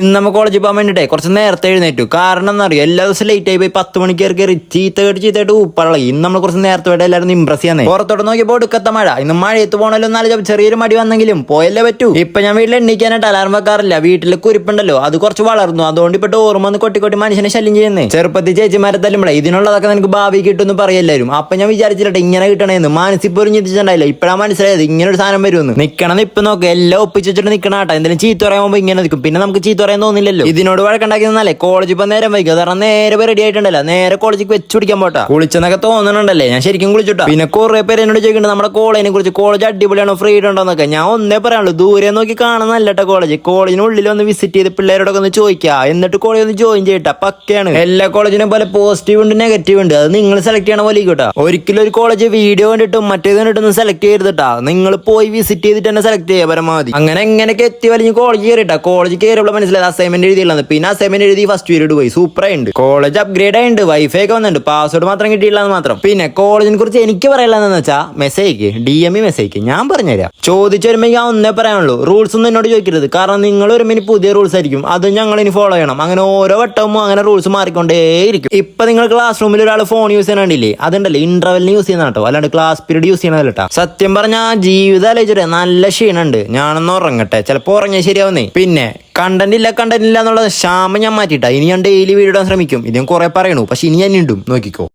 ഇന്ന് നമ്മൾ കോളേജിൽ പോകാൻ വേണ്ടിട്ടേ കുറച്ച് നേരത്തെ എഴുന്നേറ്റു. കാരണം എന്നറിയോ, എല്ലാ ദിവസവും ലേറ്റ് ആയി പോയി 10 മണിക്ക് കയറി ചീത്തയായിട്ട് ഉപ്പള. ഇന്ന് നമ്മൾ കുറച്ച് നേരത്തെ പോയിട്ട് എല്ലാവരും ഇമ്പ്രസ് ചെയ്യാൻ പുറത്തോട്ട് നോക്കിയപ്പോൾ ഒടുക്കത്തെ മഴ. ഇന്ന് മഴയത്ത് പോകണല്ലോ, എന്നാലും ചെറിയൊരു മടി വന്നെങ്കിലും പോയല്ലേ പറ്റൂ. ഇപ്പൊ ഞാൻ വീട്ടിൽ എണ്ണിക്കാനായിട്ട് അലാറം വെക്കാറില്ല. വീട്ടിൽ കുരിപ്പുണ്ടല്ലോ, അത് കുറച്ച് വളർന്നു. അതുകൊണ്ട് ഇപ്പൊ ഓർമ്മ വന്ന് കൊട്ടി മനുഷ്യനെ ശല്യം ചെയ്യുന്നേ. ചെറുപ്പത്തിൽ ചേച്ചിമാരെ തല്ലുമ്പോഴേ ഇതിനുള്ളതൊക്കെ നിനക്ക് ഭാവി കിട്ടുമെന്ന് പറയല്ലാരും. അപ്പൊ ഞാൻ വിചാരിച്ചിട്ടെ ഇങ്ങനെ കിട്ടണേന്ന് മനസ്സിൽ പോലും ചിന്തിച്ചിട്ടുണ്ടായില്ല. ഇപ്പഴാണ് മനസ്സിലായത് ഇങ്ങനെ ഒരു സാധനം വരുമെന്ന്. നിക്കണം ഇപ്പൊ നോക്ക്, എല്ലാം ഒപ്പിച്ചിട്ട് നിക്കണ കേട്ടോ. എന്തെങ്കിലും ചീത്ത പറയുമ്പോൾ ഇങ്ങനെ നിൽക്കും. പിന്നെ നമുക്ക് ചീത്ത പറയാൻ തോന്നില്ലല്ലോ. ഇതിനോട് വഴക്കുണ്ടാക്കിയെന്നല്ലേ കോളേജിൽ ഇപ്പൊ നേരം വൈകും. കാരണം നേരെ റെഡി ആയിട്ടുണ്ടല്ലോ, നേരെ കോളേജിൽ വെച്ച് പിടിക്കാൻ പോട്ടാ. കുളിച്ചെന്നൊക്കെ തോന്നുന്നുണ്ടല്ലേ, ഞാൻ ശരിക്കും കുളിച്ചിട്ടാ. പിന്നെ കുറെ പേര് എന്നോട് ചോദിക്കുന്നുണ്ട് നമ്മുടെ കോളേജിനെ കുറിച്ച്, കോളേജ് അടിപൊളിയാണോ, ഫ്രീഡം ഉണ്ടോന്നൊക്കെ. ഞാൻ ഒന്നേ പറയാനുള്ളൂ, ദൂരെ നോക്കി കാണുന്നല്ലട്ടോ കോളേജ്. കോളേജിനുള്ളിൽ ഒന്ന് വിസിറ്റ് ചെയ്ത് പിള്ളേരോടൊക്കെ ഒന്ന് ചോദിക്കുക, എന്നിട്ട് കോളേജ് ഒന്ന് ജോയിൻ ചെയ്യട്ടാ. പക്കയാണ്. എല്ലാ കോളേജിനെ പോലെ പോസിറ്റീവ് ഉണ്ട്, നെഗറ്റീവ് ഉണ്ട്. അത് നിങ്ങൾ സെലക്ട് ചെയ്യണ പോലെ കേട്ടോ. ഒരിക്കലും ഒരു കോളേജ് വീഡിയോ കണ്ടിട്ടും മറ്റേത് കണ്ടിട്ടൊന്നും സെലക്ട് ചെയ്തിട്ടാ. നിങ്ങൾ പോയി വിസിറ്റ് ചെയ്തിട്ട് തന്നെ സെലക്ട് ചെയ്യുക പരമാവധി. അങ്ങനെ എങ്ങനെയൊക്കെ എത്തി വലിയ കോളേജ് കയറിയിട്ടാ. കോളേജ് കയറിയപ്പോൾ മനസ്സിലായത് അസൈൻമെന്റ് എഴുതിയില്ല. പിന്നെ അസൈൻമെന്റ് എഴുതി ഫസ്റ്റ് പീരീഡ് പോയി. സൂപ്പറായിട്ടുണ്ട്. കോളേജ് അപ്ഗ്രേഡ് ആയിട്ടുണ്ട്. വൈഫൈ ഒക്കെ വന്നിട്ടുണ്ട്. പാസ്വേഡ് മാത്രം കിട്ടിയില്ല എന്ന് മാത്രം. പിന്നെ കോളേജിനെ കുറിച്ച് എനിക്ക് പറയാനുള്ളതെന്ന് വെച്ചാൽ മെസ്സേജ് DM മെസ്സേജ് ഞാൻ പറഞ്ഞുതരാം. ചോദിച്ചു വരുമ്പോൾ ഞാൻ ഒന്നേ പറയാനുള്ളൂ, റൂൾസ് ഒന്നും എന്നോട് ചോദിക്കരുത്. കാരണം നിങ്ങൾ വരുമ്പോൾ ഇനി പുതിയ റൂൾസ് ആയിരിക്കും, അത് ഞങ്ങൾ ഇനി ഫോളോ ചെയ്യണം. അങ്ങനെ ഓരോ വട്ടവും അങ്ങനെ റൂൾസ് മാറിക്കൊണ്ടേയിരിക്കും. ഇപ്പൊ നിങ്ങൾ ക്ലാസ് റൂമിൽ ഒരാൾ ഫോൺ യൂസ് ചെയ്യണണ്ടില്ലേ, അതുണ്ടല്ലേ ഇന്റർവെല്ലിന് യൂസ് ചെയ്യുന്ന കേട്ടോ, അല്ലാണ്ട് ക്ലാസ് പീരീഡ് യൂസ് ചെയ്യണതല്ല കേട്ടോ. സത്യം പറഞ്ഞാൽ ജീവിതം ആലോചിച്ചിട്ട് നല്ല ക്ഷീണുണ്ട്. ഞാനൊന്ന് ഉറങ്ങട്ടെ, ചിലപ്പോൾ ഉറങ്ങിയാൽ ശരിയാവുന്നേ. പിന്നെ കണ്ടന്റ് ഇല്ല എന്നുള്ള ക്ഷാമം ഞാൻ മാറ്റിയിട്ടാ. ഇനി ഞാൻ ഡെയിലി വീഡിയോ ഇടാൻ ശ്രമിക്കും. ഇത് ഞാൻ കുറെ പറയണു, പക്ഷെ ഇനി ഞാൻ ഇടും, നോക്കിക്കോ.